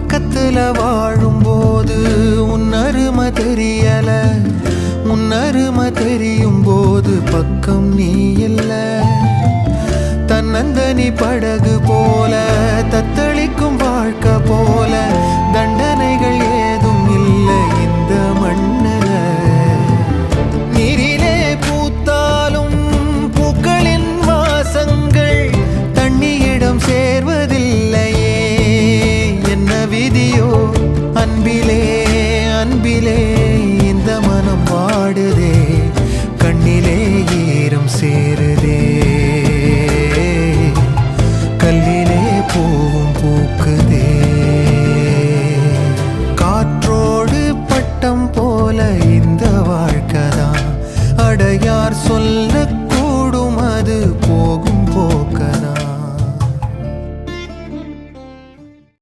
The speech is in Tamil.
பக்கத்துல வாழும்போது உன்னருமை தெரியல, உன்னருமை தெரியும் போது பக்கம் நீ இல்ல. தன்னந்தனி படகு போல தத்தளிக்கும் வாழ்க்கை போல தண்டனைகள் ஏதும் இல்லை இந்த மண்ணுல. நீரிலே பூத்தாலும் பூக்களின் வாசங்கள் தண்ணியிடம் சேர்வதில்லையே. என்ன விதியோ அன்பிலே அன்பிலே இந்த மனம் வாடுதே, கண்ணிலே ஈரம் சேருதே, கல்லிலே பூவும் பூக்குதே. காற்றோடு பட்டம் போல இந்த வாழ்க்கைதான், அடையார் சொல்ல